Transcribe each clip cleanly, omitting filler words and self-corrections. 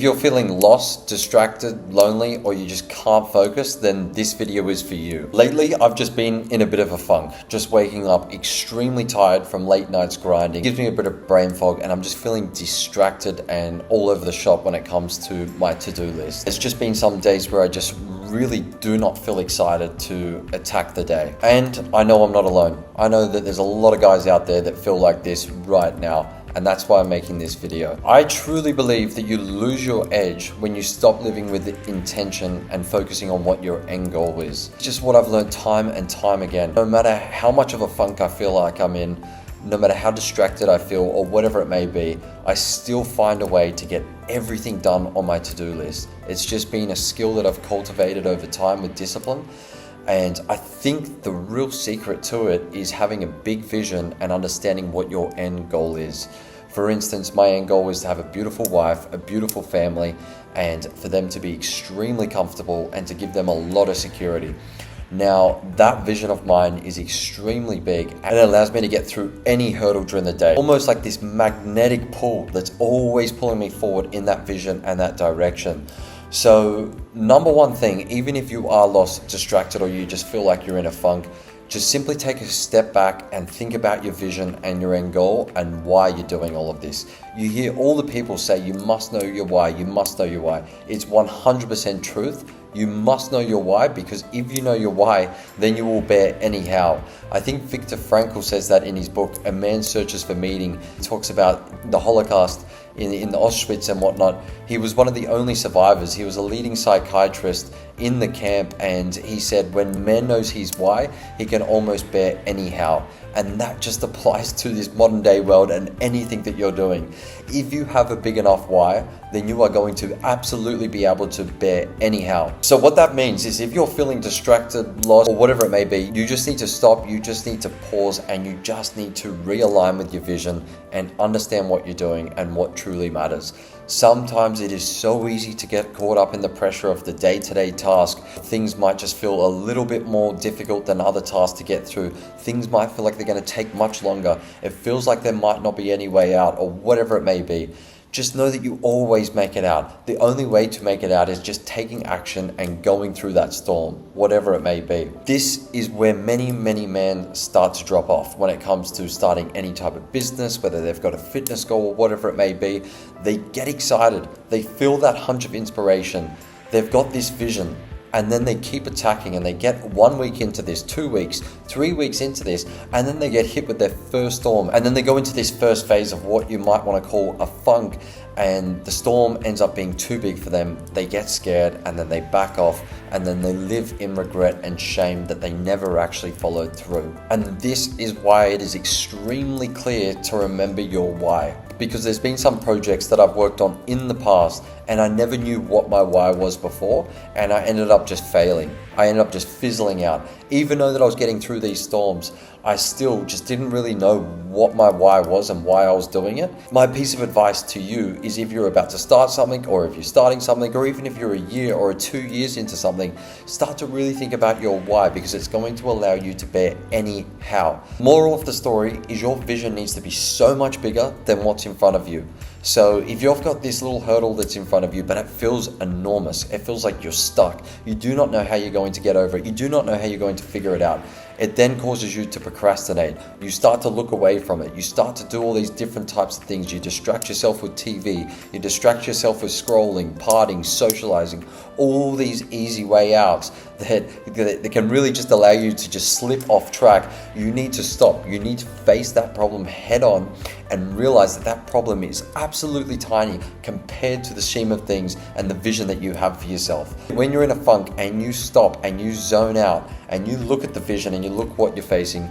If you're feeling lost, distracted, lonely, or you just can't focus, then this video is for you. Lately, I've just been in a bit of a funk, just waking up extremely tired from late nights grinding. It gives me a bit of brain fog and I'm just feeling distracted and all over the shop when it comes to my to-do list. It's just been some days where I just really do not feel excited to attack the day. And I know I'm not alone. I know that there's a lot of guys out there that feel like this right now. And that's why I'm making this video. I truly believe that you lose your edge when you stop living with intention and focusing on what your end goal is. It's just what I've learned time and time again. No matter how much of a funk I feel like I'm in, no matter how distracted I feel or whatever it may be, I still find a way to get everything done on my to-do list. It's just been a skill that I've cultivated over time with discipline. And I think the real secret to it is having a big vision and understanding what your end goal is. For instance, my end goal is to have a beautiful wife, a beautiful family, and for them to be extremely comfortable and to give them a lot of security. Now, that vision of mine is extremely big and it allows me to get through any hurdle during the day. Almost like this magnetic pull that's always pulling me forward in that vision and that direction. So, number one thing, even if you are lost, distracted, or you just feel like you're in a funk, just simply take a step back and think about your vision and your end goal and why you're doing all of this. You hear all the people say you must know your why, you must know your why. It's 100% truth. You must know your why, because if you know your why, then you will bear any how. I think Viktor Frankl says that in his book, A Man Searches for Meaning. He talks about the Holocaust in the Auschwitz and whatnot. He was one of the only survivors. He was a leading psychiatrist in the camp, and he said when man knows his why, he can almost bear any how. And that just applies to this modern day world and anything that you're doing. If you have a big enough why, then you are going to absolutely be able to bear anyhow. So what that means is if you're feeling distracted, lost, or whatever it may be, you just need to stop, you just need to pause, and you just need to realign with your vision and understand what you're doing and what truly matters. Sometimes it is so easy to get caught up in the pressure of the day-to-day task. Things might just feel a little bit more difficult than other tasks to get through. Things might feel like they're going to take much longer. It feels like there might not be any way out, or whatever it may be. Just know that you always make it out. The only way to make it out is just taking action and going through that storm, whatever it may be. This is where many men start to drop off when it comes to starting any type of business, whether they've got a fitness goal or whatever it may be. They get excited. They feel that hunch of inspiration. They've got this vision. And then they keep attacking and they get 1 week into this, 2 weeks, 3 weeks into this, and then they get hit with their first storm. And then they go into this first phase of what you might want to call a funk, and the storm ends up being too big for them. They get scared and then they back off, and then they live in regret and shame that they never actually followed through. And this is why it is extremely clear to remember your why. Because there's been some projects that I've worked on in the past and I never knew what my why was before, and I ended up just failing. I ended up just fizzling out. Even though that I was getting through these storms, I still just didn't really know what my why was and why I was doing it. My piece of advice to you is if you're about to start something, or if you're starting something, or even if you're a year or 2 years into something, start to really think about your why, because it's going to allow you to bear any how. Moral of the story is your vision needs to be so much bigger than what's in front of you. So if you've got this little hurdle that's in front of you, but it feels enormous, it feels like you're stuck, you do not know how you're going to get over it, you do not know how you're going to figure it out, it then causes you to procrastinate. You start to look away from it. You start to do all these different types of things. You distract yourself with TV. You distract yourself with scrolling, partying, socializing, all these easy way outs that can really just allow you to just slip off track. You need to stop. You need to face that problem head on and realize that that problem is absolutely tiny compared to the scheme of things and the vision that you have for yourself. When you're in a funk and you stop and you zone out and you look at the vision and you look what you're facing,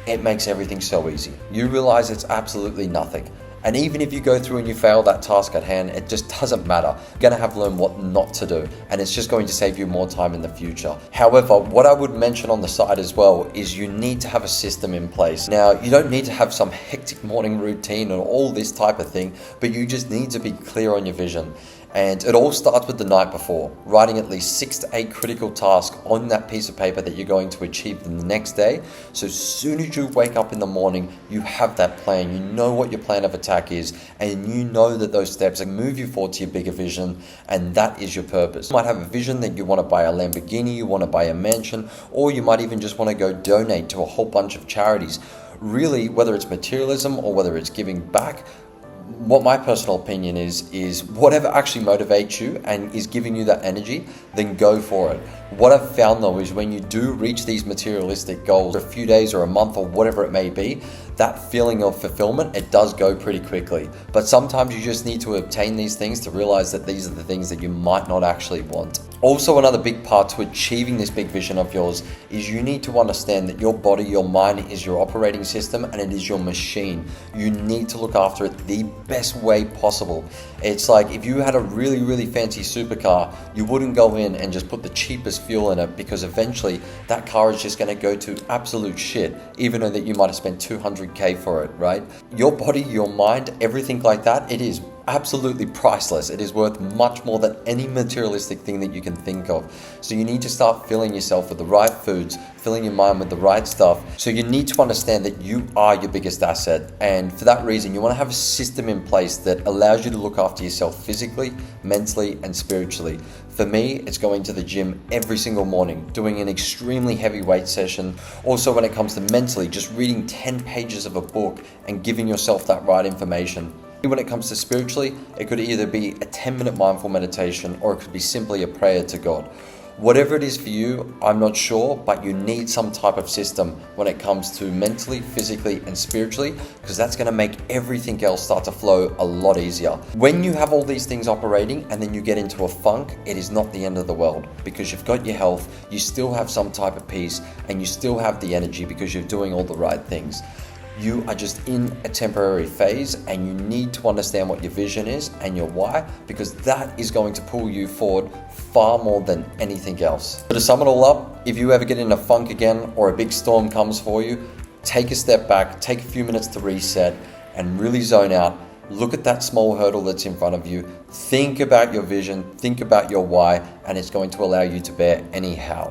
it makes everything so easy. You realize it's absolutely nothing. And even if you go through and you fail that task at hand, it just doesn't matter. You're going to have learned what not to do, and it's just going to save you more time in the future. However, what I would mention on the side as well is you need to have a system in place. Now, you don't need to have some hectic morning routine and all this type of thing, but you just need to be clear on your vision. And it all starts with the night before, writing at least 6 to 8 critical tasks on that piece of paper that you're going to achieve the next day. So as soon as you wake up in the morning, you have that plan, you know what your plan of attack is, and you know that those steps are move you forward to your bigger vision, and that is your purpose. You might have a vision that you want to buy a Lamborghini, you want to buy a mansion, or you might even just want to go donate to a whole bunch of charities. Really, whether it's materialism or whether it's giving back, what my personal opinion is whatever actually motivates you and is giving you that energy, then go for it. What I've found though is when you do reach these materialistic goals, a few days or a month or whatever it may be, that feeling of fulfillment, it does go pretty quickly. But sometimes you just need to obtain these things to realize that these are the things that you might not actually want. Also, another big part to achieving this big vision of yours is you need to understand that your body, your mind is your operating system and it is your machine. You need to look after it the best way possible. It's like if you had a really, really fancy supercar, you wouldn't go in and just put the cheapest fuel in it, because eventually that car is just going to go to absolute shit, even though that you might have spent $200K for it, right? Your body, your mind, everything like that, it is absolutely priceless. It is worth much more than any materialistic thing that you can think of. So you need to start filling yourself with the right foods, filling your mind with the right stuff. So you need to understand that you are your biggest asset. And for that reason, you want to have a system in place that allows you to look after yourself physically, mentally, and spiritually. For me, it's going to the gym every single morning, doing an extremely heavy weight session. Also, when it comes to mentally, just reading 10 pages of a book and giving yourself that right information. When it comes to spiritually, it could either be a 10-minute mindful meditation or it could be simply a prayer to God. Whatever it is for you, I'm not sure, but you need some type of system when it comes to mentally, physically, and spiritually, because that's going to make everything else start to flow a lot easier. When you have all these things operating and then you get into a funk, it is not the end of the world, because you've got your health, you still have some type of peace, and you still have the energy because you're doing all the right things. You are just in a temporary phase, and you need to understand what your vision is and your why, because that is going to pull you forward far more than anything else. So to sum it all up, if you ever get in a funk again or a big storm comes for you, take a step back, take a few minutes to reset and really zone out. Look at that small hurdle that's in front of you. Think about your vision, think about your why, and it's going to allow you to bear any how.